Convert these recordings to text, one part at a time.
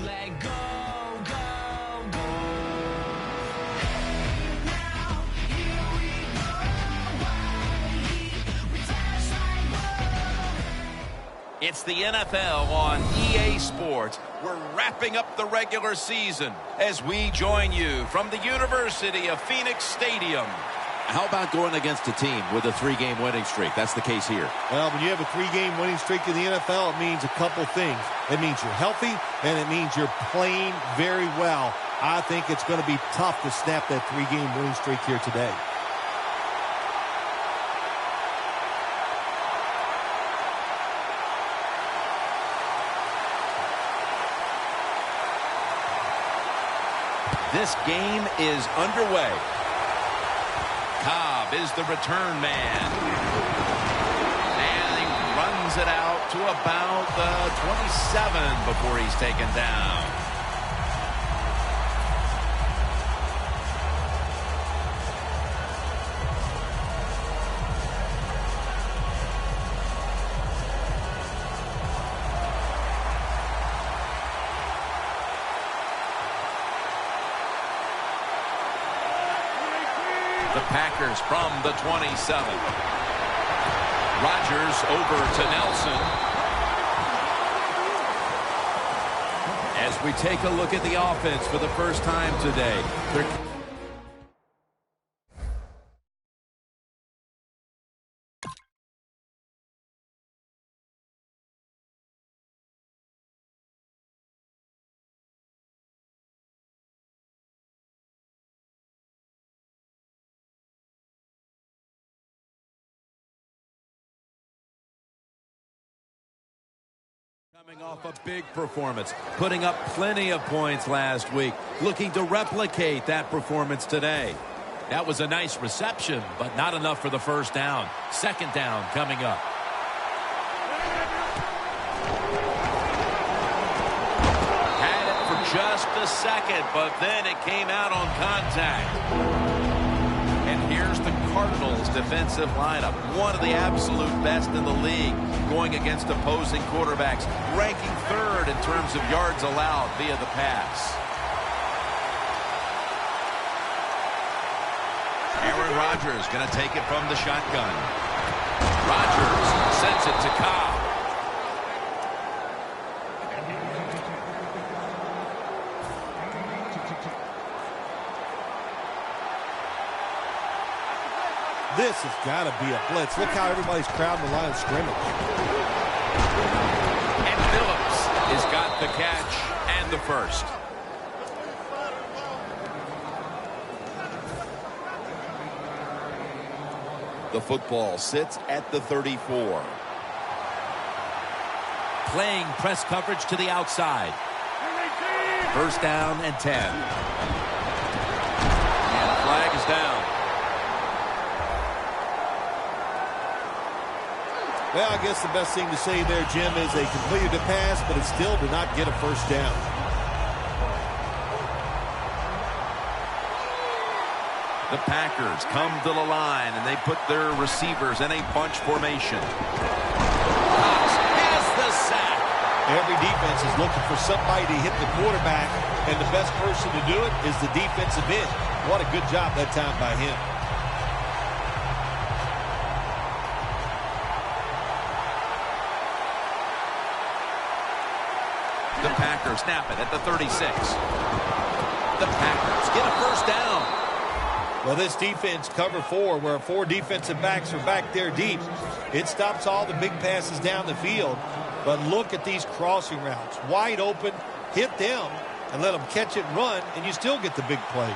like go, go, go. Hey now, here we go. White heat, we touch like whoa. It's the NFL on EA Sports. We're wrapping up the regular season as we join you from the University of Phoenix Stadium. How about going against a team with a 3-game winning streak? That's the case here. Well, when you have a 3-game winning streak in the NFL, it means a couple things. It means you're healthy, and it means you're playing very well. I think it's going to be tough to snap that 3-game winning streak here today. This game is underway. Cobb is the return man. And he runs it out to about the 27 before he's taken down. The Packers from the 27. Rodgers over to Nelson. As we take a look at the offense for the first time today. Coming off a big performance, putting up plenty of points last week, looking to replicate that performance today. That was a nice reception, but not enough for the first down. Second down coming up. Had it for just a second, but then it came out on contact. And here's the Cardinals' defensive lineup, one of the absolute best in the league, going against opposing quarterbacks, ranking third in terms of yards allowed via the pass. Aaron Rodgers going to take it from the shotgun. Rodgers sends it to Cobb. This has got to be a blitz. Look how everybody's crowding the line of scrimmage. And Phillips has got the catch and the first. The football sits at the 34. Playing press coverage to the outside. First down and 10. And the flag is down. Well, I guess the best thing to say there, Jim, is they completed the pass, but it still did not get a first down. The Packers come to the line, and they put their receivers in a bunch formation. Cox has the sack. Every defense is looking for somebody to hit the quarterback, and the best person to do it is the defensive end. What a good job that time by him. The Packers snap it at the 36. The Packers get a first down. Well, this defense, cover 4, where 4 defensive backs are back there deep. It stops all the big passes down the field. But look at these crossing routes. Wide open, hit them, and let them catch it and run, and you still get the big plays.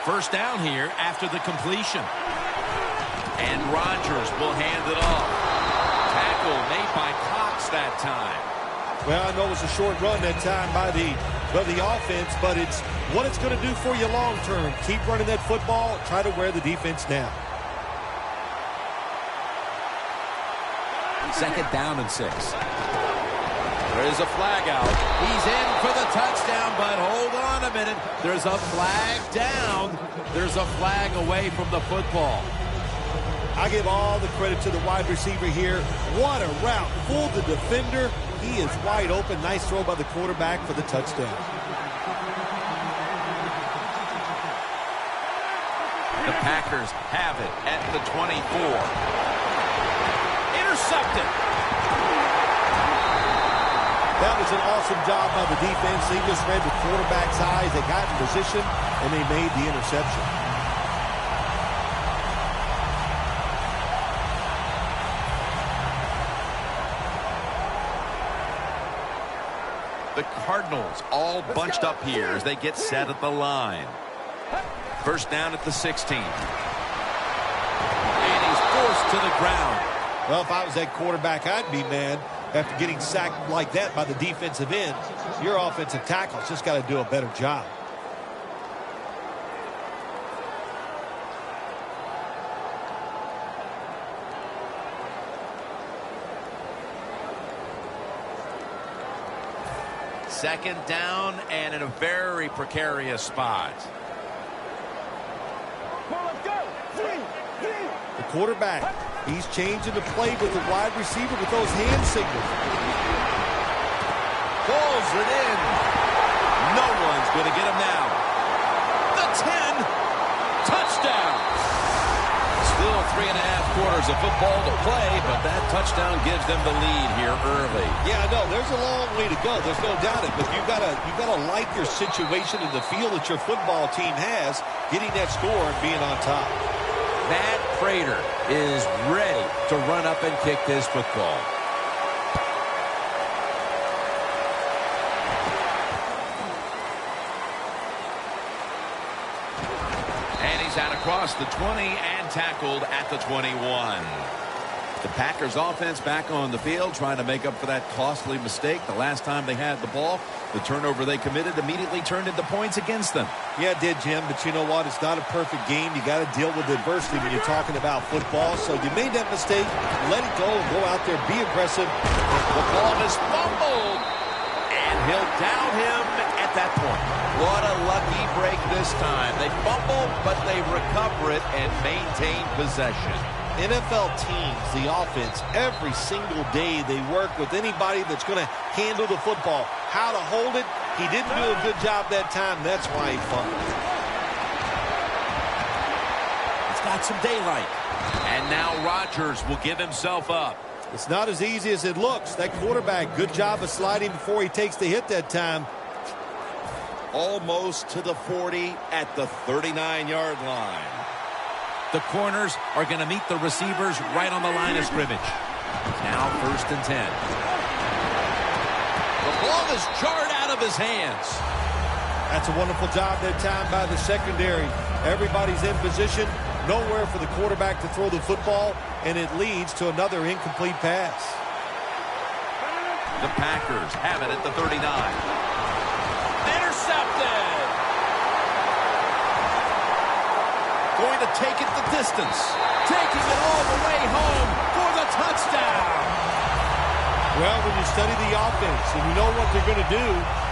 First down here after the completion. And Rodgers will hand it off. Tackle made by Cox that time. Well, I know it was a short run that time by the offense, but it's what it's going to do for you long term. Keep running that football, try to wear the defense down. Second down and 6. There's a flag out. He's in for the touchdown, but hold on a minute. There's a flag down. There's a flag away from the football. I give all the credit to the wide receiver here. What a route. Fooled the defender, He is wide open. Nice throw by the quarterback for the touchdown. The Packers have it at the 24. Intercepted. That was an awesome job by the defense. They just read the quarterback's eyes. They got in position, and they made the interception. The Cardinals all bunched up here as they get set at the line. First down at the 16. And he's forced to the ground. Well, if I was that quarterback, I'd be mad after getting sacked like that by the defensive end. Your offensive tackle's just got to do a better job. Second down and in a very precarious spot. The quarterback, he's changing the play with the wide receiver with those hand signals. Pulls it in. No one's going to get him now. The 10. Touchdown. Still 3.5 quarters of football to play, but that touchdown gives them the lead here early. Yeah, I know. There's a long way to go. There's no doubt it. But you've got to like your situation and the feel that your football team has, getting that score and being on top. Matt Prater is ready to run up and kick this football. And he's out across the 20 and tackled at the 21. The Packers offense back on the field trying to make up for that costly mistake. The last time they had the ball, the turnover they committed immediately turned into points against them. Yeah, it did, Jim, but you know what? It's not a perfect game. You got to deal with adversity when you're talking about football. So you made that mistake, let it go, and go out there, be aggressive. The ball is fumbled, and he'll down him at that point. What a lucky break this time. They fumble, but they recover it and maintain possession. NFL teams, the offense, every single day they work with anybody that's going to handle the football. How to hold it, he didn't do a good job that time. That's why he fumbled. It's got some daylight. And now Rodgers will give himself up. It's not as easy as it looks. That quarterback, good job of sliding before he takes the hit that time. Almost to the 40 at the 39-yard line. The corners are going to meet the receivers right on the line of scrimmage. Now 1st and 10. The ball is jarred out of his hands. That's a wonderful job that time by the secondary. Everybody's in position. Nowhere for the quarterback to throw the football, and it leads to another incomplete pass. The Packers have it at the 39. Intercepted. Going to take it the distance. Taking it all the way home for the touchdown. Well, when you study the offense and you know what they're going to do,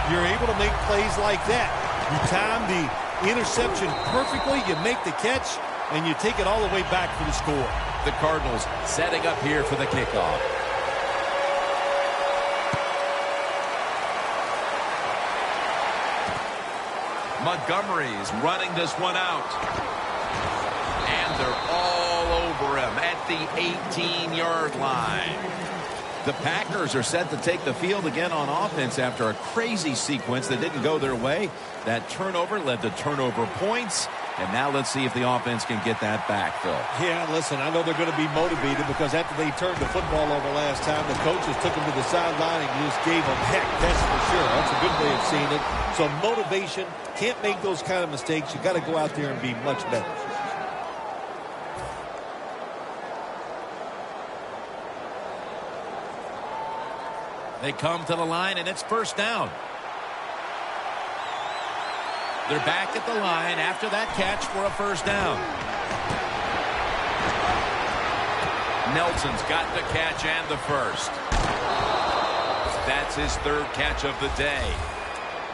you're able to make plays like that. You time the interception perfectly, you make the catch, and you take it all the way back for the score. The Cardinals setting up here for the kickoff. Montgomery's running this one out. And they're all over him at the 18-yard line. The Packers are set to take the field again on offense after a crazy sequence that didn't go their way. That turnover led to turnover points. And now let's see if the offense can get that back, Phil. Yeah, listen, I know they're going to be motivated because after they turned the football over last time, the coaches took them to the sideline and just gave them heck, that's for sure. That's a good way of seeing it. So motivation, can't make those kind of mistakes. You got to go out there and be much better. They come to the line, and it's 1st down. They're back at the line after that catch for a 1st down. Nelson's got the catch and the first. That's his 3rd catch of the day.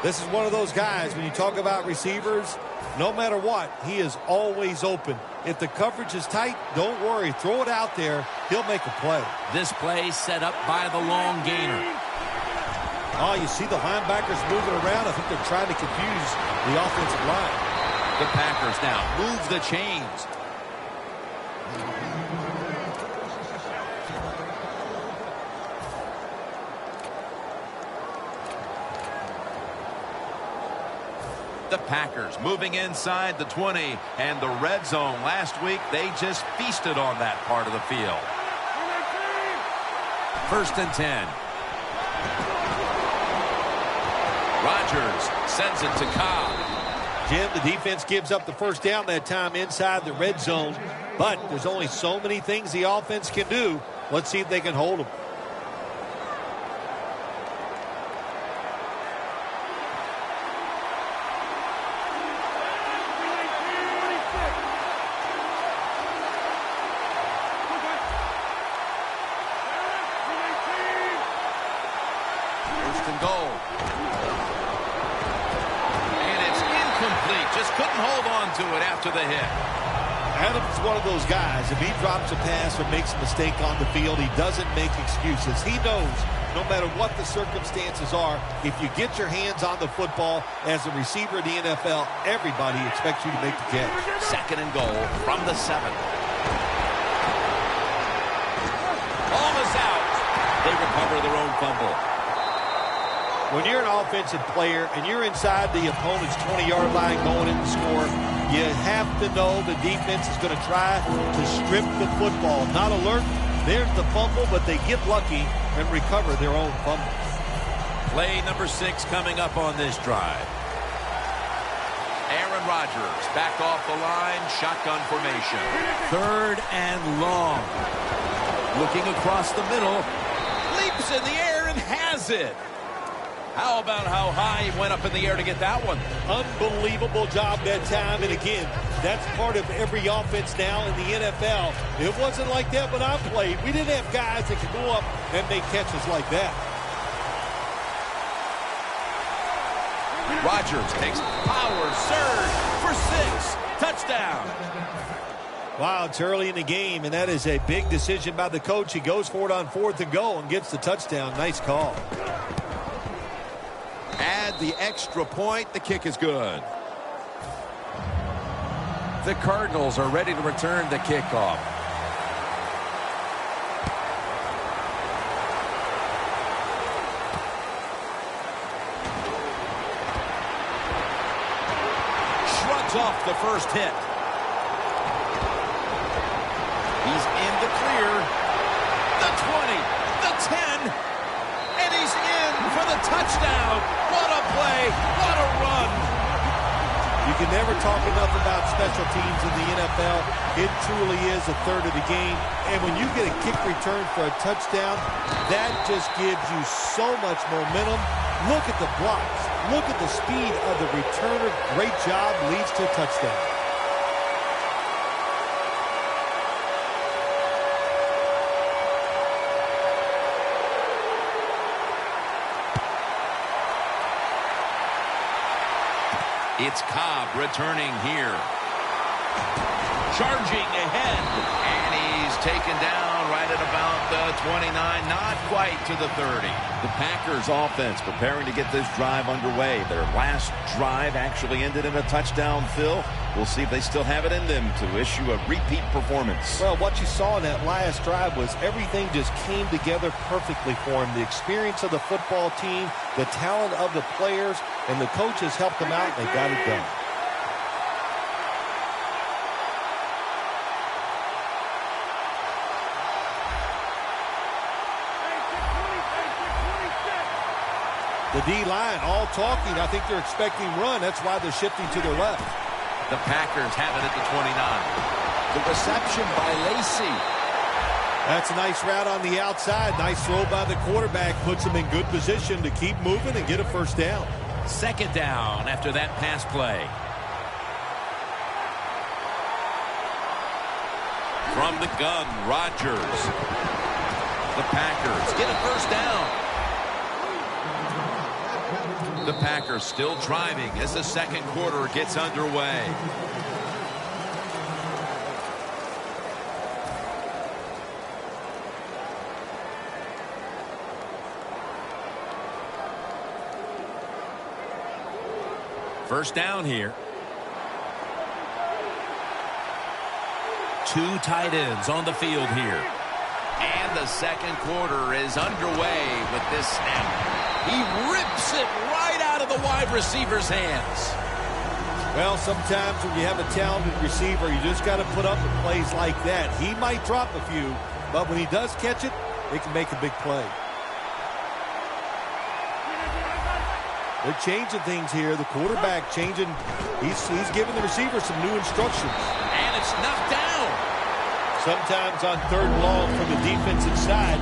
This is one of those guys, when you talk about receivers, no matter what, he is always open. If the coverage is tight, don't worry. Throw it out there. He'll make a play. This play set up by the long gainer. Oh, you see the linebackers moving around. I think they're trying to confuse the offensive line. The Packers now move the chains. The Packers moving inside the 20 and the red zone. Last week, they just feasted on that part of the field. 1st and 10. Rodgers sends it to Cobb. Jim, the defense gives up the first down that time inside the red zone, but there's only so many things the offense can do. Let's see if they can hold them. First and goal. Just couldn't hold on to it after the hit. Adams is one of those guys. If he drops a pass or makes a mistake on the field, he doesn't make excuses. He knows no matter what the circumstances are, if you get your hands on the football as a receiver in the NFL, everybody expects you to make the catch. 2nd and goal from the 7. Ball is out. They recover their own fumble. When you're an offensive player and you're inside the opponent's 20-yard line going in to score, you have to know the defense is going to try to strip the football. Not alert. There's the fumble, but they get lucky and recover their own fumble. Play number 6 coming up on this drive. Aaron Rodgers back off the line, shotgun formation. 3rd and long. Looking across the middle. Leaps in the air and has it. How about how high he went up in the air to get that one? Unbelievable job that time. And again, that's part of every offense now in the NFL. It wasn't like that when I played. We didn't have guys that could go up and make catches like that. Rodgers takes power surge for 6. Touchdown. Wow, it's early in the game, and that is a big decision by the coach. He goes for it on 4th and goal and gets the touchdown. Nice call. Add the extra point. The kick is good. The Cardinals are ready to return the kickoff. Shrugs off the first hit. He's in the clear. The 20, the 10, and he's in for the touchdown. What a play. What a run. You can never talk enough about special teams in the NFL. It truly is a third of the game. And when you get a kick return for a touchdown, that just gives you so much momentum. Look at the blocks. Look at the speed of the returner. Great job, leads to a touchdown. It's Cobb returning here. Charging ahead. And he's taken down right at about the 29. Not quite to the 30. The Packers offense preparing to get this drive underway. Their last drive actually ended in a touchdown, Phil. We'll see if they still have it in them to issue a repeat performance. Well, what you saw in that last drive was everything just came together perfectly for him. The experience of the football team, the talent of the players, and the coaches helped them out, and they got it done. The D-line all talking. I think they're expecting run. That's why they're shifting to their left. The Packers have it at the 29. The reception by Lacy. That's a nice route on the outside. Nice throw by the quarterback. Puts them in good position to keep moving and get a first down. 2nd down after that pass play. From the gun, Rodgers. The Packers get a first down. The Packers still driving as the second quarter gets underway. First down here. Two tight ends on the field here. And the second quarter is underway with this snap. He rips it right out of the wide receiver's hands. Well, sometimes when you have a talented receiver, you just got to put up with plays like that. He might drop a few, but when he does catch it, it can make a big play. They're changing things here. The quarterback changing. He's giving the receiver some new instructions. And it's knocked down. Sometimes on third and long from the defensive side,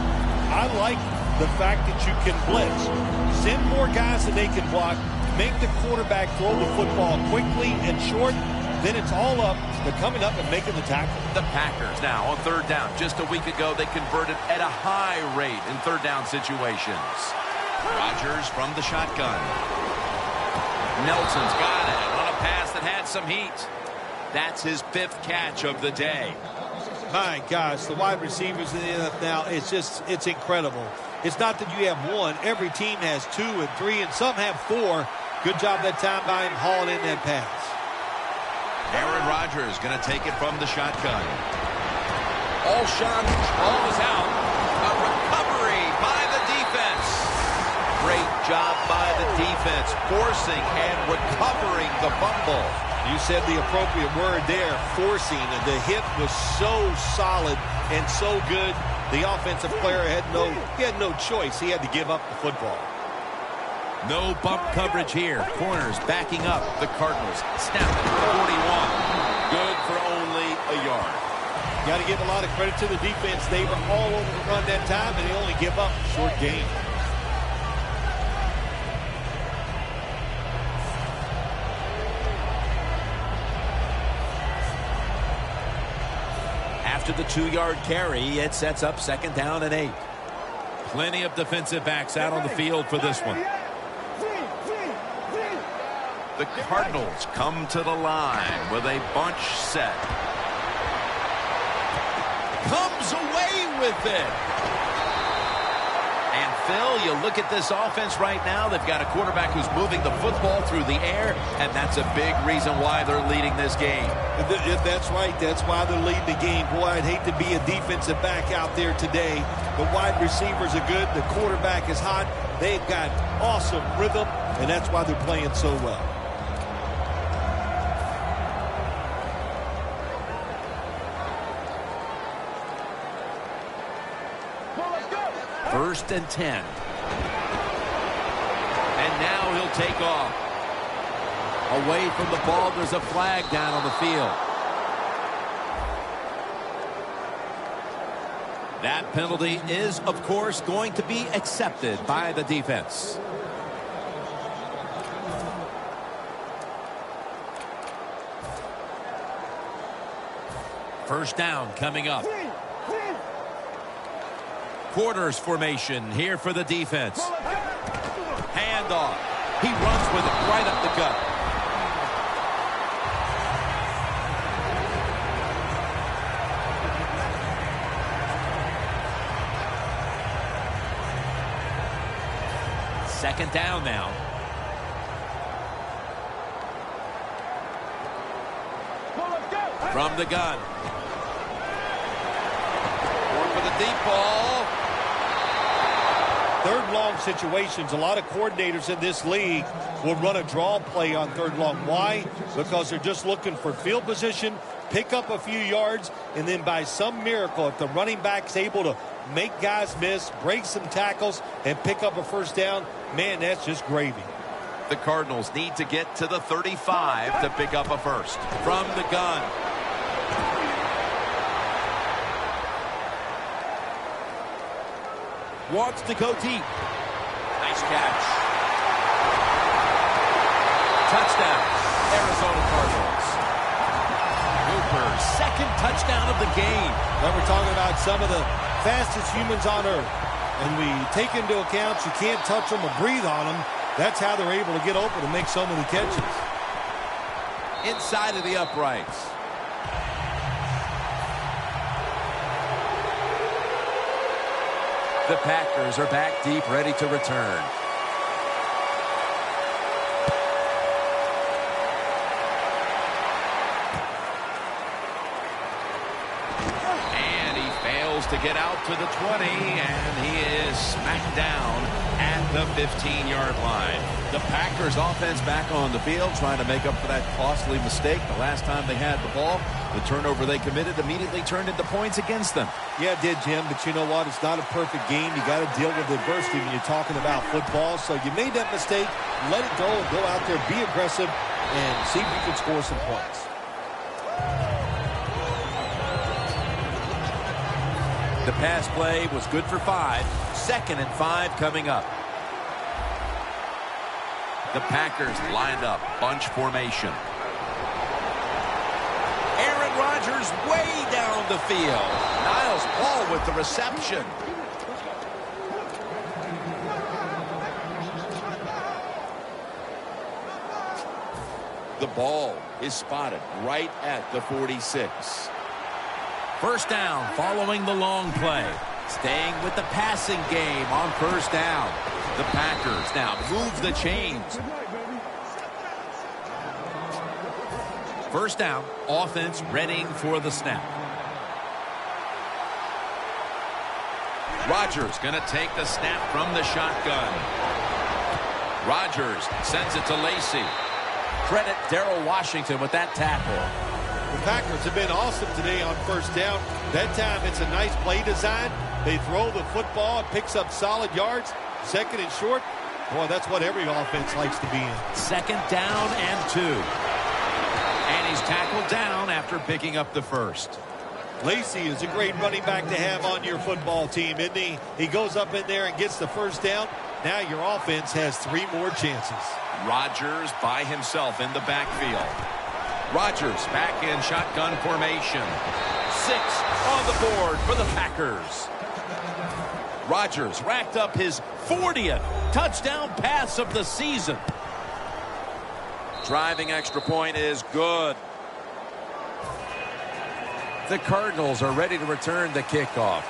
I like the fact that you can blitz. Send more guys than they can block. Make the quarterback throw the football quickly and short. Then it's all up to coming up and making the tackle. The Packers now on third down. Just a week ago, they converted at a high rate in third down situations. Rodgers from the shotgun. Nelson's got it on a pass that had some heat. That's his 5th catch of the day. My gosh, the wide receivers in the NFL, it's incredible. It's not that you have one. Every team has 2 and 3, and some have 4. Good job that time by him hauling in that pass. Aaron Rodgers going to take it from the shotgun. Alshon ball is out. A recovery by the defense. Great job by the defense, forcing and recovering the fumble. You said the appropriate word there, forcing. The hit was so solid and so good. The offensive player had no choice. He had to give up the football. No bump coverage here. Corners backing up. The Cardinals snap it for 41. Good for only a yard. Got to give a lot of credit to the defense. They were all over the run that time, and they only give up a short gain. After the 2-yard carry, it sets up 2nd down and 8. Plenty of defensive backs out on the field for this one. The Cardinals come to the line with a bunch set. Comes away with it. And Phil, you look at this offense right now, they've got a quarterback who's moving the football through the air, and that's a big reason why they're leading this game. That's right. That's why they're leading the game. Boy, I'd hate to be a defensive back out there today. The wide receivers are good. The quarterback is hot. They've got awesome rhythm, and that's why they're playing so well. First and 10. And now he'll take off. Away from the ball, there's a flag down on the field. That penalty is, of course, going to be accepted by the defense. First down coming up. Quarters formation here for the defense. Handoff. He runs with it right up the gut. Second down now. From the gun. Going for the deep ball. Third long situations, a lot of coordinators in this league will run a draw play on third long. Why? Because they're just looking for field position, pick up a few yards, and then by some miracle, if the running back's able to make guys miss, break some tackles, and pick up a first down, man, that's just gravy. The Cardinals need to get to the 35 to pick up a first. From the gun. Wants to go deep. Nice catch. Touchdown, Arizona Cardinals. Cooper's second touchdown of the game. Now we're talking about some of the fastest humans on earth. And we take into account you can't touch them or breathe on them. That's how they're able to get open and make so many catches. Inside of the uprights. The Packers are back deep, ready to return. And he fails to get out to the 20, and he is smacked down at the 15-yard line. The Packers offense back on the field trying to make up for that costly mistake. The last time they had the ball, the turnover they committed immediately turned into points against them. Yeah, it did, Jim, but you know what? It's not a perfect game. You got to deal with adversity when you're talking about football. So you made that mistake, let it go, and go out there, be aggressive, and see if you can score some points. The pass play was good for 5. 2nd and 5 coming up. The Packers lined up, bunch formation. Aaron Rodgers way down the field. Niles Paul with the reception. The ball is spotted right at the 46. First down following the long play. Staying with the passing game on first down. The Packers now move the chains. First down, offense readying for the snap. Rodgers going to take the snap from the shotgun. Rodgers sends it to Lacy. Credit Darrell Washington with that tackle. The Packers have been awesome today on first down. That time it's a nice play design. They throw the football, it picks up solid yards. 2nd and short. Boy, that's what every offense likes to be in. 2nd down and 2. And he's tackled down after picking up the first. Lacy is a great running back to have on your football team, isn't he? He goes up in there and gets the first down. Now your offense has 3 more chances. Rodgers by himself in the backfield. Rodgers back in shotgun formation. 6 on the board for the Packers. Rodgers racked up his 40th touchdown pass of the season. Driving extra point is good. The Cardinals are ready to return the kickoff.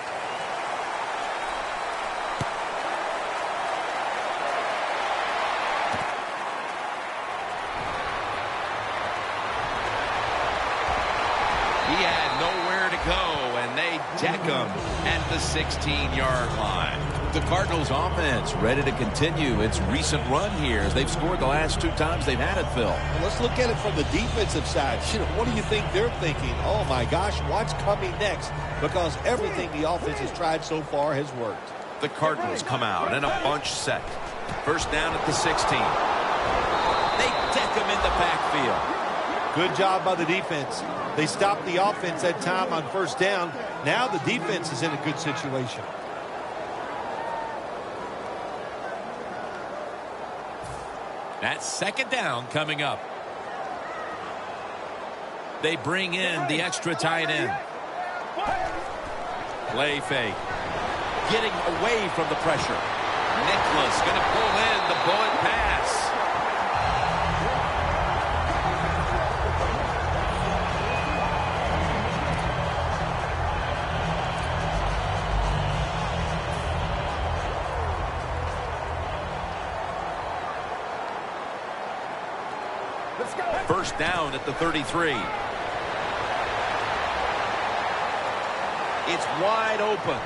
He had nowhere to go, and they deck him at the 16-yard line. The Cardinals offense ready to continue its recent run here as they've scored the last 2 times they've had it, Phil. Well, let's look at it from the defensive side. What do you think they're thinking? Oh, my gosh, what's coming next? Because everything the offense has tried so far has worked. The Cardinals come out in a bunch set. First down at the 16. They deck him in the backfield. Good job by the defense. They stopped the offense that time on first down. Now the defense is in a good situation. That's 2nd down coming up. They bring in the extra tight end. Play fake. Getting away from the pressure. Nicholas going to pull in the bullet pass. First down at the 33. It's wide open.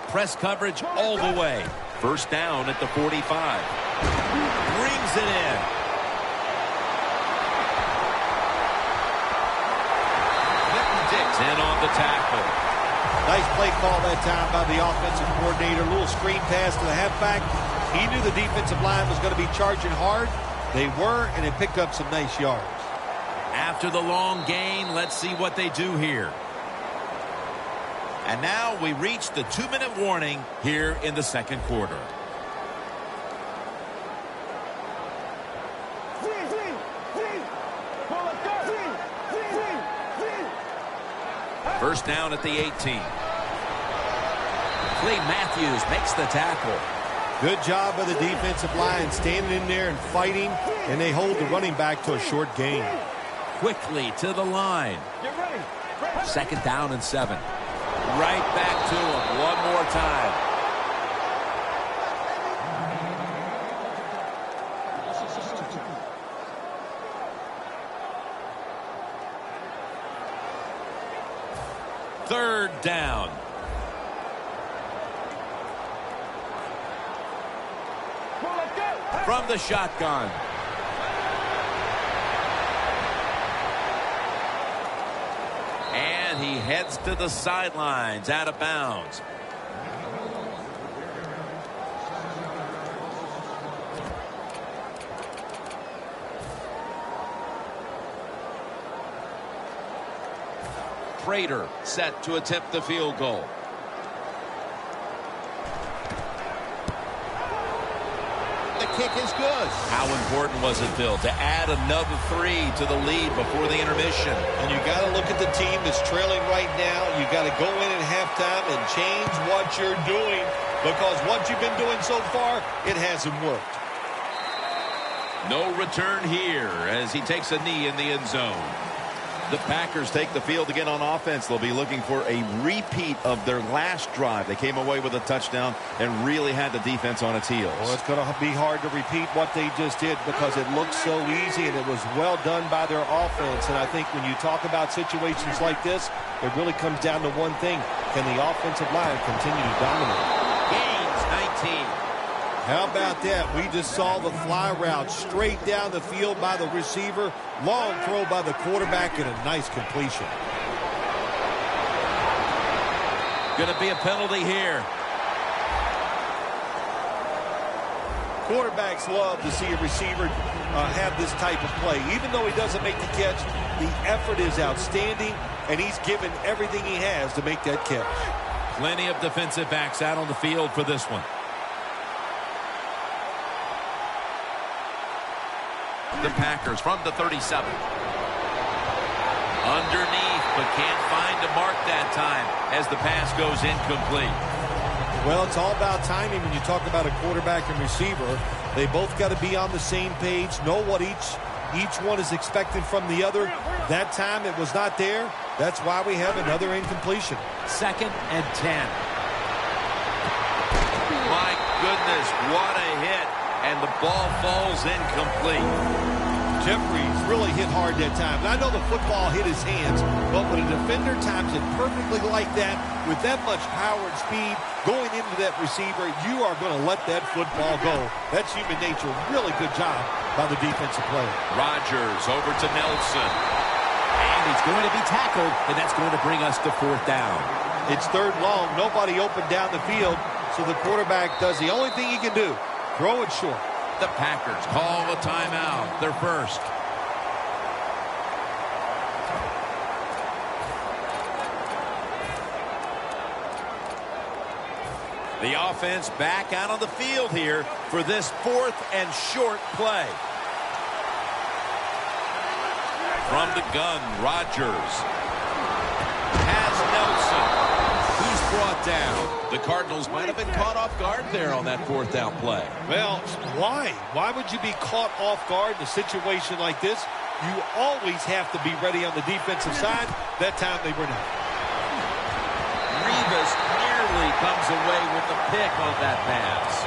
Press coverage all the way. First down at the 45. Brings it in. Dix in on the tackle. Nice play call that time by the offensive coordinator. A little screen pass to the halfback. He knew the defensive line was going to be charging hard. They were, and it picked up some nice yards. After the long gain, let's see what they do here. And now we reach the 2-minute warning here in the 2nd quarter. First down at the 18. Quickly, Matthews makes the tackle. Good job by the defensive line standing in there and fighting, and they hold the running back to a short gain. Quickly to the line. 2nd down and 7. Right back to him one more time. Third down. From the shotgun. And he heads to the sidelines, out of bounds. Prater set to attempt the field goal. The kick is good. How important was it, Bill, to add another 3 to the lead before the intermission? And you got to look at the team that's trailing right now. You got to go in at halftime and change what you're doing, because what you've been doing so far, it hasn't worked. No return here as he takes a knee in the end zone. The Packers take the field again on offense. They'll be looking for a repeat of their last drive. They came away with a touchdown and really had the defense on its heels. Well, it's going to be hard to repeat what they just did because it looked so easy and it was well done by their offense. And I think when you talk about situations like this, it really comes down to one thing. Can the offensive line continue to dominate? Gains 19. How about that? We just saw the fly route straight down the field by the receiver. Long throw by the quarterback and a nice completion. Going to be a penalty here. Quarterbacks love to see a receiver have this type of play. Even though he doesn't make the catch, the effort is outstanding, and he's given everything he has to make that catch. Plenty of defensive backs out on the field for this one. The Packers from the 37. Underneath, but can't find a mark that time as the pass goes incomplete. Well, it's all about timing when you talk about a quarterback and receiver. They both got to be on the same page, know what each one is expecting from the other. That time it was not there. That's why we have another incompletion. 2nd and 10. My goodness, what a hit. And the ball falls incomplete. Jeffries really hit hard that time. And I know the football hit his hands, but when a defender times it perfectly like that, with that much power and speed going into that receiver, you are going to let that football go. That's human nature. Really good job by the defensive player. Rodgers over to Nelson. And he's going to be tackled, and that's going to bring us to 4th down. It's 3rd long. Nobody open down the field, so the quarterback does the only thing he can do. Throw it short. The Packers call a timeout, their first. The offense back out on the field here for this 4th and short play. From the gun, Rodgers has Nelson. He's brought down. The Cardinals might have been caught off guard there on that 4th down play. Well, why? Why would you be caught off guard in a situation like this? You always have to be ready on the defensive side. That time they were not. Revis nearly comes away with the pick on that pass.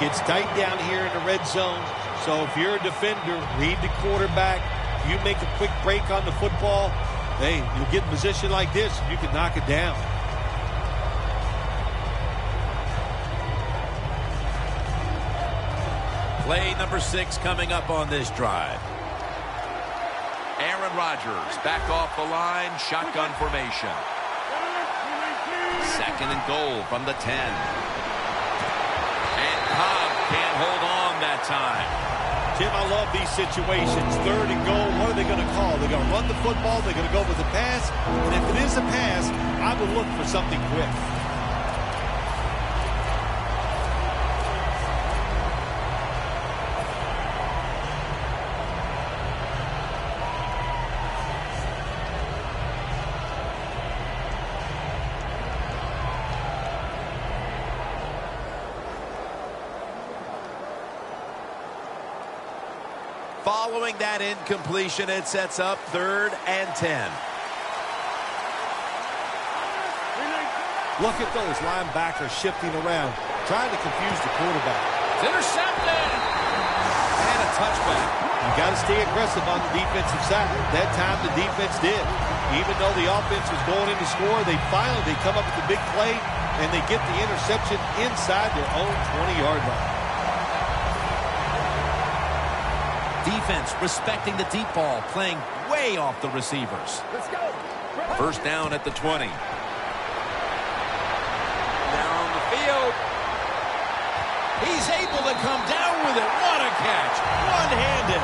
Gets tight down here in the red zone. So if you're a defender, read the quarterback. You make a quick break on the football. Hey, you'll get in a position like this, you can knock it down. Play number 6 coming up on this drive. Aaron Rodgers back off the line, shotgun formation. 2nd and goal from the 10. And Cobb can't hold on that time. Tim, I love these situations. 3rd and goal, what are they going to call? They're going to run the football, they're going to go with a pass, and if it is a pass, I would look for something quick. Following that incompletion, it sets up 3rd and 10. Look at those linebackers shifting around, trying to confuse the quarterback. It's intercepted. And a touchback. You got to stay aggressive on the defensive side. That time the defense did. Even though the offense was going in to score, they come up with the big play, and they get the interception inside their own 20-yard line. Defense respecting the deep ball, playing way off the receivers. Let's go. 1st down at the 20. Down the field. He's able to come down with it. What a catch. One-handed.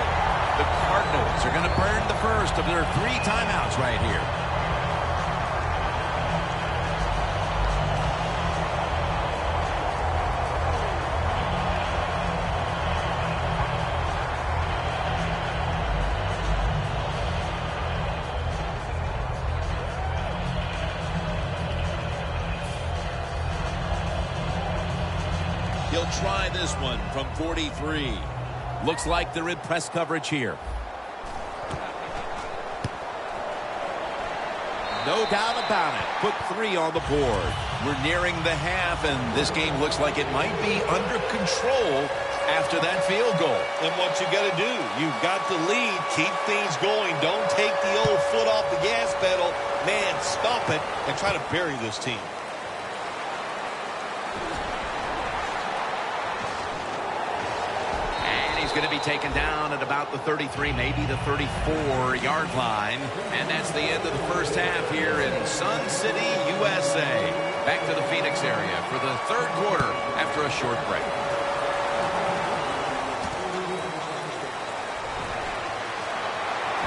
The Cardinals are going to burn the first of their 3 timeouts right here. He'll try this one from 43. Looks like they're in press coverage here. No doubt about it. Put 3 on the board. We're nearing the half, and this game looks like it might be under control after that field goal. And what you got to do, you've got the lead. Keep things going. Don't take the old foot off the gas pedal. Man, stop it and try to bury this team. He's going to be taken down at about the 33, maybe the 34-yard line. And that's the end of the first half here in Sun City, USA. Back to the Phoenix area for the 3rd quarter after a short break.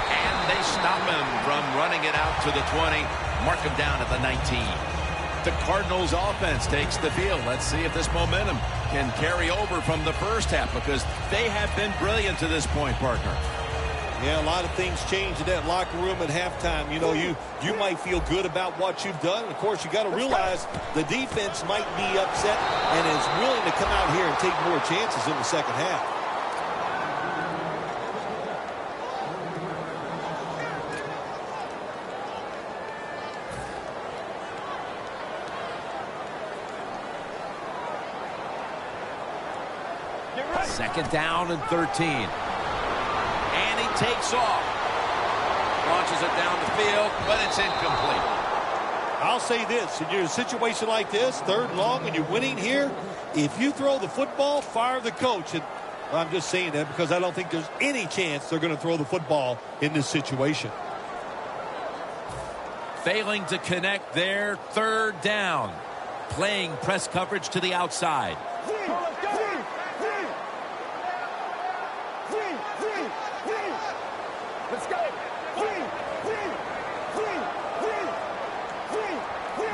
And they stop him from running it out to the 20. Mark him down at the 19. The Cardinals offense takes the field. Let's see if this momentum can carry over from the first half, because they have been brilliant to this point, partner. Yeah, a lot of things change in that locker room at halftime. You know, you might feel good about what you've done. Of course, you got to realize the defense might be upset and is willing to come out here and take more chances in the second half. Second down and 13. And he takes off. Launches it down the field, but it's incomplete. I'll say this, in a situation like this, 3rd and long, and you're winning here, if you throw the football, fire the coach. And I'm just saying that because I don't think there's any chance they're going to throw the football in this situation. Failing to connect there, 3rd down. Playing press coverage to the outside. Let's go.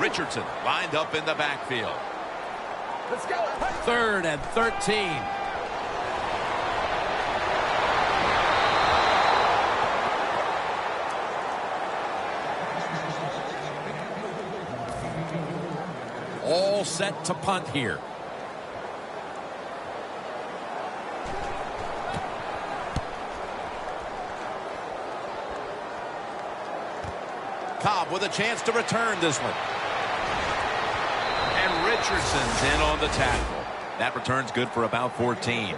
Richardson lined up in the backfield. Let's go. 3rd and 13. All set to punt here. Cobb with a chance to return this one. And Richardson's in on the tackle. That return's good for about 14.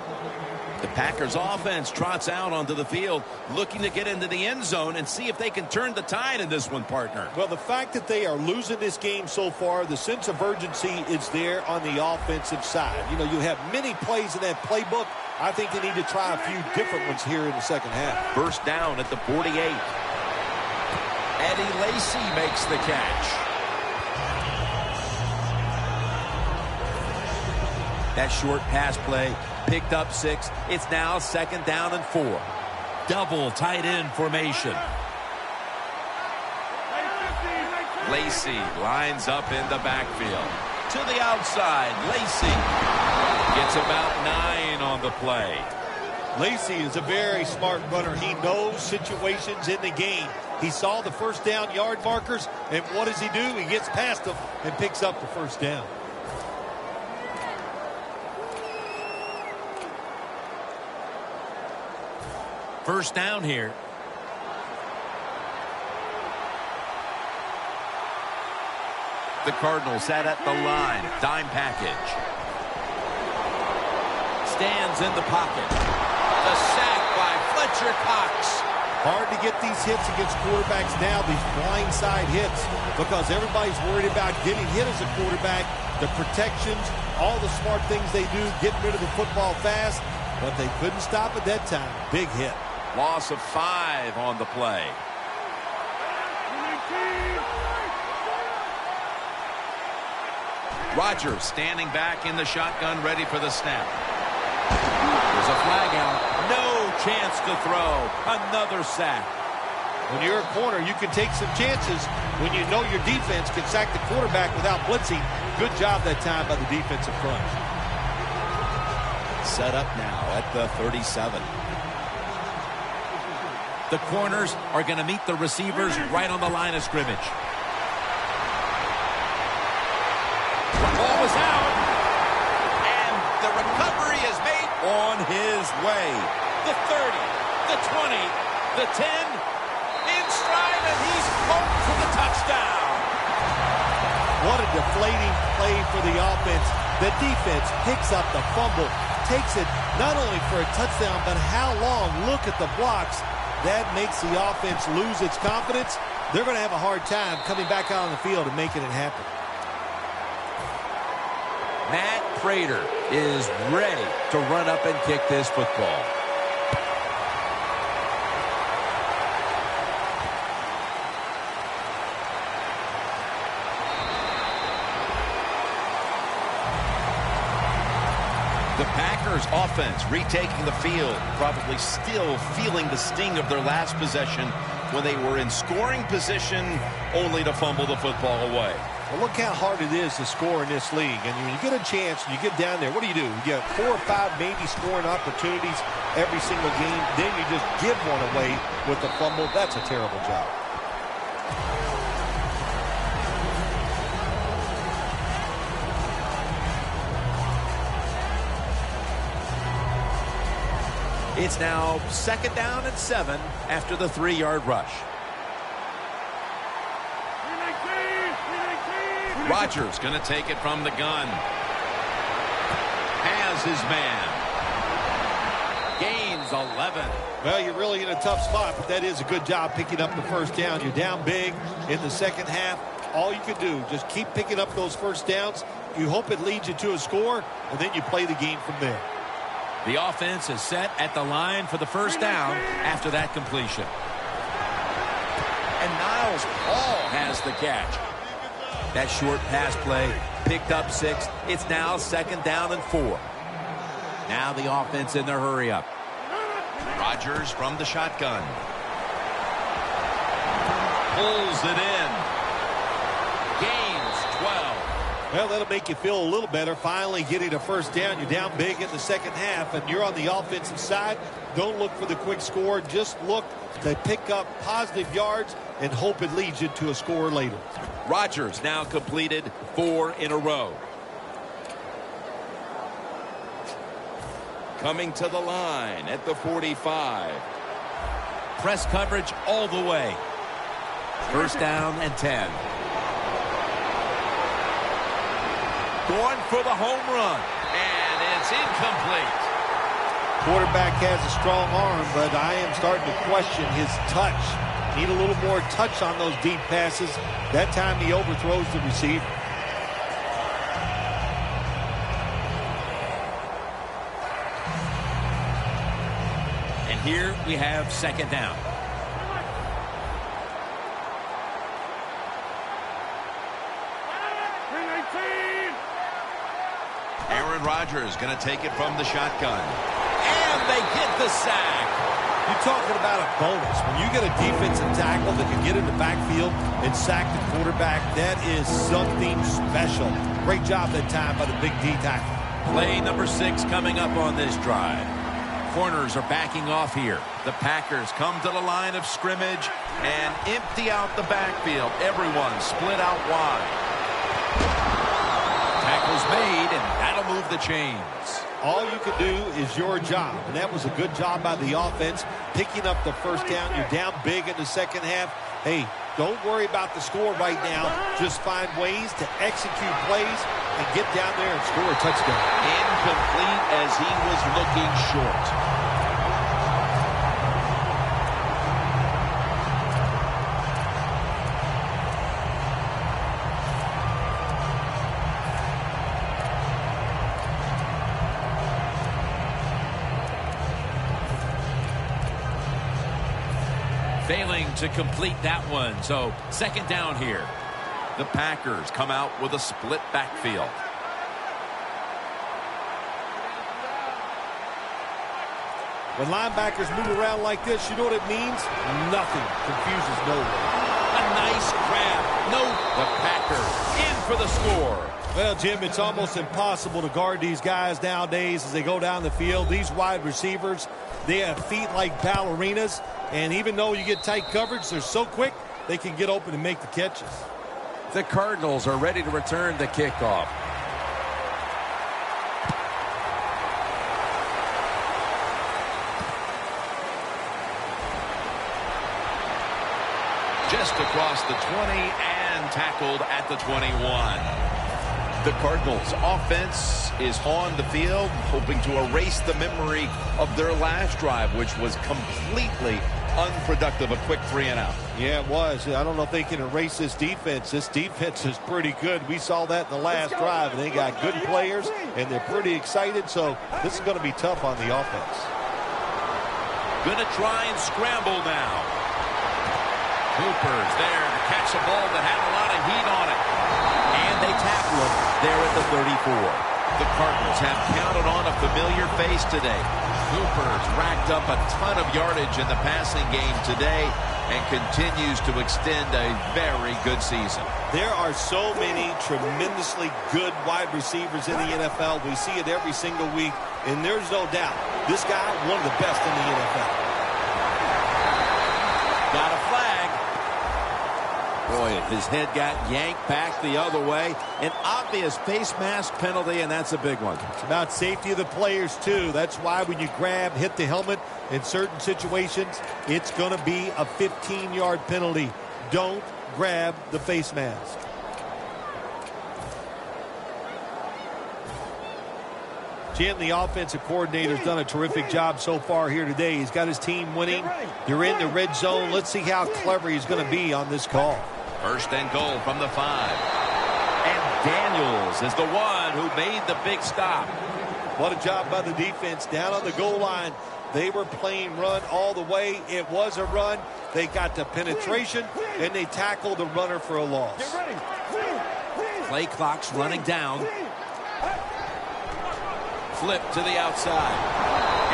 The Packers offense trots out onto the field, looking to get into the end zone and see if they can turn the tide in this one, partner. Well, the fact that they are losing this game so far, the sense of urgency is there on the offensive side. You know, you have many plays in that playbook. I think they need to try a few different ones here in the second half. 1st down at the 48. Eddie Lacy makes the catch. That short pass play picked up 6. It's now 2nd down and 4. Double tight end formation. Lacy lines up in the backfield. To the outside, Lacy gets about 9 on the play. Lacy is a very smart runner. He knows situations in the game. He saw the 1st down yard markers, and what does he do? He gets past them and picks up the 1st down. First down here. The Cardinals sat at the line. Dime package. Stands in the pocket. The sack by Fletcher Cox. Hard to get these hits against quarterbacks now, these blindside hits, because everybody's worried about getting hit as a quarterback, the protections, all the smart things they do, getting rid of the football fast, but they couldn't stop it that time. Big hit. Loss of 5 on the play. Rodgers standing back in the shotgun, ready for the snap. There's a flag out. No chance to throw. Another sack. When you're a corner, you can take some chances when you know your defense can sack the quarterback without blitzing. Good job that time by the defensive front. Set up now at the 37. The corners are going to meet the receivers right on the line of scrimmage. The ball was out. And the recovery is made. On his way. The 30, the 20, the 10. In stride, and he's home for the touchdown. What a deflating play for the offense. The defense picks up the fumble, takes it not only for a touchdown, but how long? Look at the blocks. That makes the offense lose its confidence. They're going to have a hard time coming back out on the field and making it happen. Matt Prater is ready to run up and kick this football. The Packers offense retaking the field, probably still feeling the sting of their last possession when they were in scoring position only to fumble the football away. Well, look how hard it is to score in this league. And when you get a chance, you get down there, what do? You get 4 or 5 maybe scoring opportunities every single game. Then you just give one away with the fumble. That's a terrible job. It's now 2nd down and 7 after the 3-yard rush. Rodgers going to take it from the gun. Has his man. Gains 11. Well, you're really in a tough spot, but that is a good job picking up the first down. You're down big in the second half. All you can do, just keep picking up those first downs. You hope it leads you to a score, and then you play the game from there. The offense is set at the line for the first down after that completion. And Niles Paul has the catch. That short pass play picked up 6. It's now 2nd down and 4. Now the offense in their hurry up. Rodgers from the shotgun. Pulls it in. Gains 12. Well, that'll make you feel a little better. Finally getting a first down. You're down big in the second half, and you're on the offensive side. Don't look for the quick score. Just look to pick up positive yards and hope it leads you to a score later. Rodgers now completed 4 in a row. Coming to the line at the 45. Press coverage all the way. First down and 10. Going for the home run. And it's incomplete. Quarterback has a strong arm, but I am starting to question his touch. Need a little more touch on those deep passes. That time he overthrows the receiver. And here we have 2nd down. Aaron Rodgers going to take it from the shotgun. And they get the sack. You're talking about a bonus. When you get a defensive tackle that can get in the backfield and sack the quarterback, that is something special. Great job that time by the big D tackle. Play number 6 coming up on this drive. Corners are backing off here. The Packers come to the line of scrimmage and empty out the backfield. Everyone split out wide. Tackle's made, and that'll move the chains. All you can do is your job, and that was a good job by the offense, picking up the first down. You're down big in the second half. Hey, don't worry about the score right now. Just find ways to execute plays and get down there and score a touchdown. Incomplete as he was looking short. Failing to complete that one. So second down here. The Packers come out with a split backfield. When linebackers move around like this, you know what it means? Nothing. Confuses no one. A nice grab. No, the Packers in for the score. Well, Jim, it's almost impossible to guard these guys nowadays as they go down the field. These wide receivers, they have feet like ballerinas. And even though you get tight coverage, they're so quick, they can get open and make the catches. The Cardinals are ready to return the kickoff. Just across the 20 and tackled at the 21. The Cardinals offense is on the field, hoping to erase the memory of their last drive, which was completely unproductive. A quick 3-and-out. Yeah, it was. I don't know if they can erase this defense. This defense is pretty good. We saw that in the last drive, and they got good players, and they're pretty excited, so this is going to be tough on the offense. Gonna try and scramble now. Cooper's there to catch a ball that had a lot of heat on it. And they tackle him there at the 34. The Cardinals have counted on a familiar face today. Cooper's racked up a ton of yardage in the passing game today and continues to extend a very good season. There are so many tremendously good wide receivers in the NFL. We see it every single week, and there's no doubt this guy, one of the best in the NFL. Got a flag. Boy, his head got yanked back the other way. An obvious face mask penalty, and that's a big one. It's about safety of the players, too. That's why when you grab, hit the helmet in certain situations, it's going to be a 15-yard penalty. Don't grab the face mask. Jim, the offensive coordinator's done a terrific job so far here today. He's got his team winning. They're in the red zone. Let's see how clever he's going to be on this call. First and goal from the 5. And Daniels is the one who made the big stop. What a job by the defense down on the goal line. They were playing run all the way. It was a run. They got the penetration, and they tackled the runner for a loss. Play clock's running down. Flip to the outside.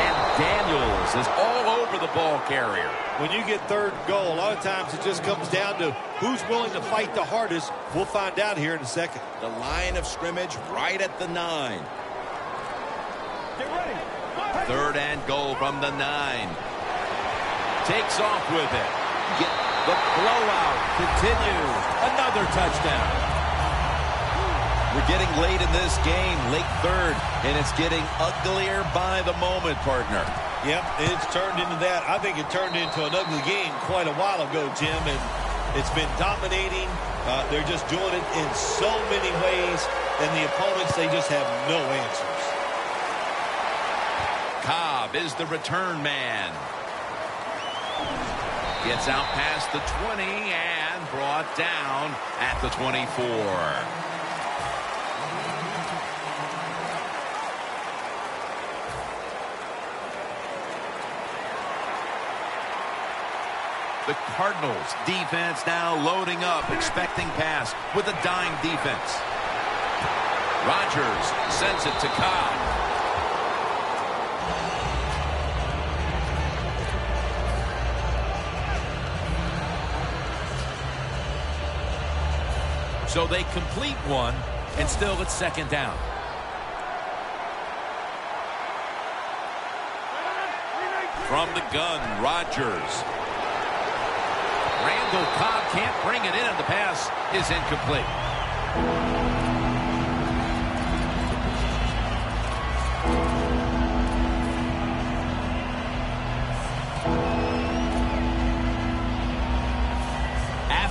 And Daniels is all over the ball carrier. When you get third and goal, a lot of times it just comes down to who's willing to fight the hardest. We'll find out here in a second. The line of scrimmage right at the 9. Third and goal from the 9. Takes off with it. The blowout continues. Another touchdown. We're getting late in this game, late third, and it's getting uglier by the moment, partner. Yep, it's turned into that. I think it turned into an ugly game quite a while ago, Jim, and it's been dominating. They're just doing it in so many ways, and the opponents, they just have no answers. Cobb is the return man. Gets out past the 20 and brought down at the 24. The Cardinals defense now loading up, expecting pass with a dime defense. Rodgers sends it to Cobb. So they complete one, and still it's second down. From the gun, Rodgers. Randall Cobb can't bring it in, and the pass is incomplete.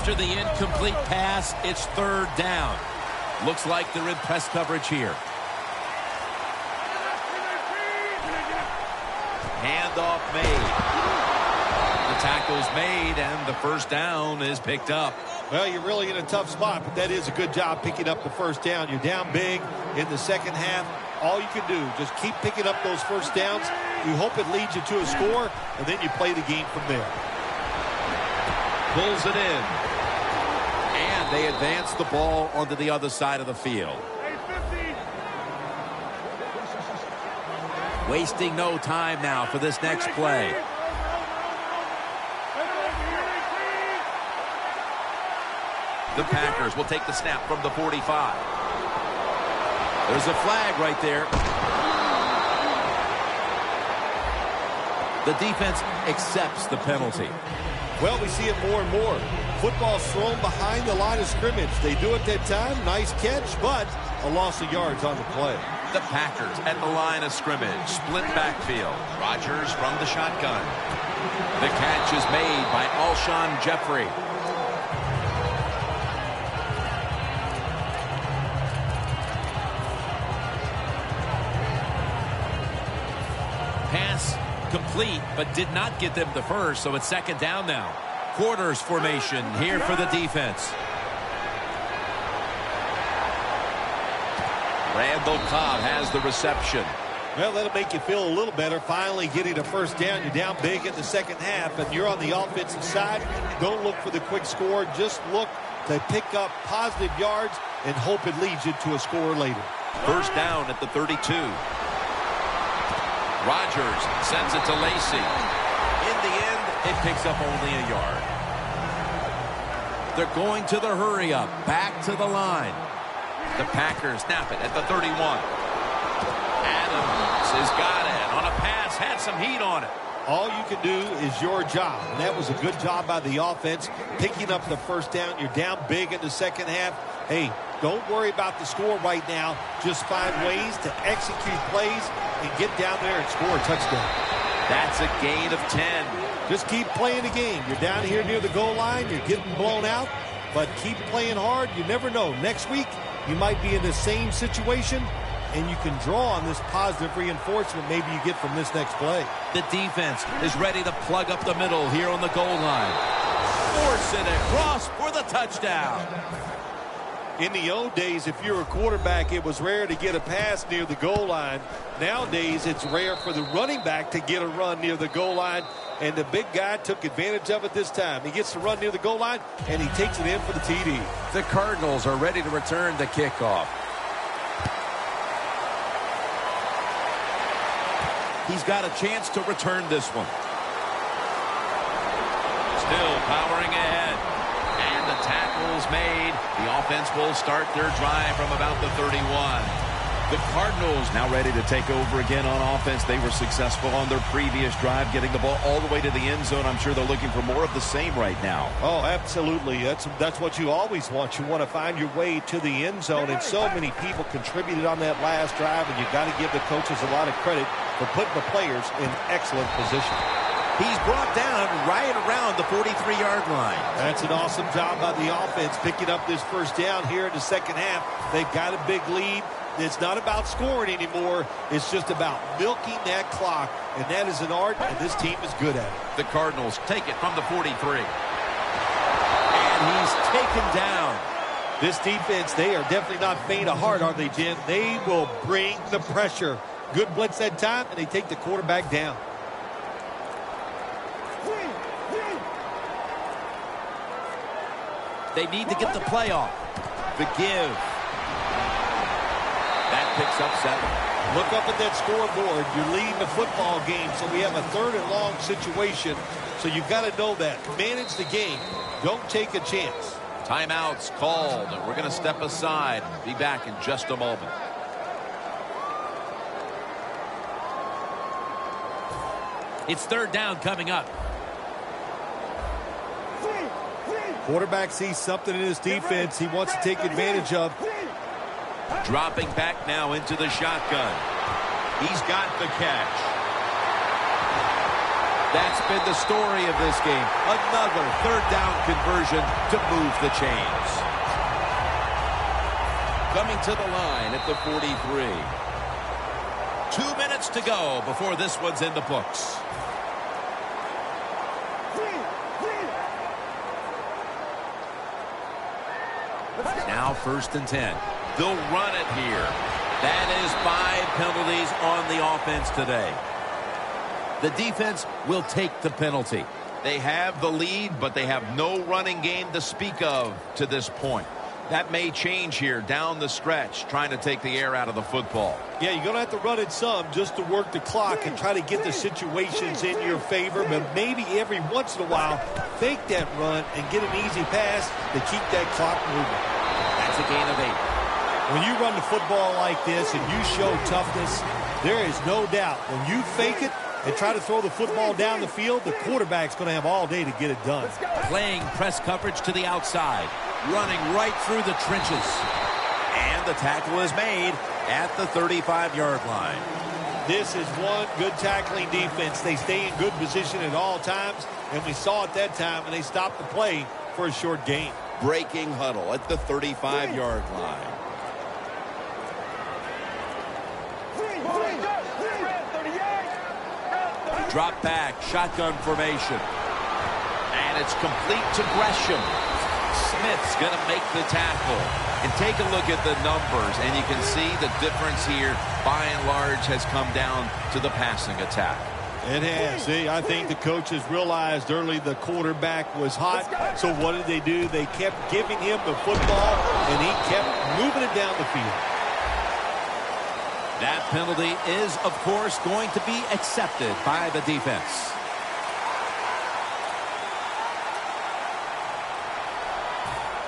After the incomplete pass, it's third down. Looks like they're in press coverage here. Handoff made. The tackle's made, and the first down is picked up. Well, you're really in a tough spot, but that is a good job picking up the first down. You're down big in the second half. All you can do, just keep picking up those first downs. You hope it leads you to a score, and then you play the game from there. Pulls it in. And they advance the ball onto the other side of the field. Wasting no time now for this next play. The Packers will take the snap from the 45. There's a flag right there. The defense accepts the penalty. Well, we see it more and more. Football thrown behind the line of scrimmage. They do it that time. Nice catch, but a loss of yards on the play. The Packers at the line of scrimmage. Split backfield. Rodgers from the shotgun. The catch is made by Alshon Jeffrey. Pass complete, but did not get them the first, so it's second down now. Quarters formation here for the defense. Randall Cobb has the reception. Well, that'll make you feel a little better. Finally getting a first down. You're down big in the second half, and you're on the offensive side. Don't look for the quick score. Just look to pick up positive yards and hope it leads you to a score later. First down at the 32. Rodgers sends it to Lacy. In the end, it picks up only a yard. They're going to the hurry up. Back to the line. The Packers snap it at the 31. Adams has got it on a pass, had some heat on it. All you can do is your job, and that was a good job by the offense, picking up the first down. You're down big in the second half. Hey, don't worry about the score right now. Just find ways to execute plays and get down there and score a touchdown. That's a gain of 10. Just keep playing the game. You're down here near the goal line. You're getting blown out, but keep playing hard. You never know. Next week, you might be in the same situation, and you can draw on this positive reinforcement maybe you get from this next play. The defense is ready to plug up the middle here on the goal line. Forcing it across for the touchdown. In the old days, if you're a quarterback, it was rare to get a pass near the goal line. Nowadays, it's rare for the running back to get a run near the goal line, and the big guy took advantage of it this time. He gets to run near the goal line, and he takes it in for the TD. The Cardinals are ready to return the kickoff. He's got a chance to return this one. Still powering ahead. And the tackle's made. The offense will start their drive from about the 31. The Cardinals now ready to take over again on offense. They were successful on their previous drive, getting the ball all the way to the end zone. I'm sure they're looking for more of the same right now. Oh, absolutely. That's what you always want. You want to find your way to the end zone, and so many people contributed on that last drive, and you got to give the coaches a lot of credit for putting the players in excellent position. He's brought down right around the 43-yard line. That's an awesome job by the offense picking up this first down here in the second half. They've got a big lead. It's not about scoring anymore. It's just about milking that clock, and that is an art, and this team is good at it. The Cardinals take it from the 43. And he's taken down. This defense, they are definitely not faint of heart, are they, Jim? They will bring the pressure. Good blitz that time, and they take the quarterback down. They need to get the play off. The give. That picks up 7. Look up at that scoreboard. You're leading the football game, so we have a 3rd and long situation. So you've got to know that. Manage the game. Don't take a chance. Timeouts called, and we're going to step aside. Be back in just a moment. It's 3rd down coming up. Quarterback sees something in his defense he wants to take advantage of. Dropping back now into the shotgun. He's got the catch. That's been the story of this game. Another third down conversion to move the chains. Coming to the line at the 43. 2 minutes to go before this one's in the books. Now 1st and 10. They'll run it here. That is 5 penalties on the offense today. The defense will take the penalty. They have the lead, but they have no running game to speak of to this point. That may change here down the stretch, trying to take the air out of the football. Yeah, you're going to have to run it some just to work the clock and try to get the situations in your favor, but maybe every once in a while, fake that run and get an easy pass to keep that clock moving. That's a gain of 8. When you run the football like this and you show toughness, there is no doubt when you fake it and try to throw the football down the field, the quarterback's going to have all day to get it done. Playing press coverage to the outside, running right through the trenches. And the tackle is made at the 35-yard line. This is one good tackling defense. They stay in good position at all times, and we saw it that time, and they stopped the play for a short gain. Breaking huddle at the 35-yard line. Drop back, shotgun formation. And it's complete to Gresham. Smith's going to make the tackle. And take a look at the numbers, and you can see the difference here, by and large, has come down to the passing attack. It has. See, I think the coaches realized early the quarterback was hot. So what did they do? They kept giving him the football, and he kept moving it down the field. That penalty is, of course, going to be accepted by the defense.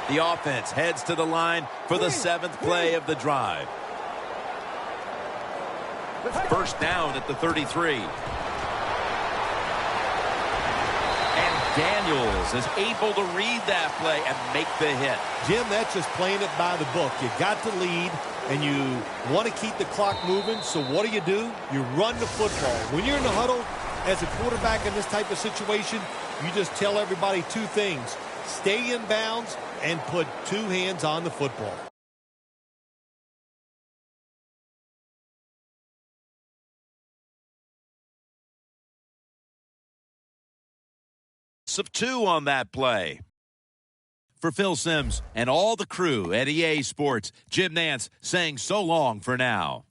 The offense heads to the line for the 7th play of the drive. 1st down at the 33. And Daniels is able to read that play and make the hit. Jim, that's just playing it by the book. You got the lead, and you want to keep the clock moving, so what do? You run the football. When you're in the huddle as a quarterback in this type of situation, you just tell everybody 2 things. Stay in bounds and put 2 hands on the football. Of 2 on that play. For Phil Simms and all the crew at EA Sports, Jim Nantz saying so long for now.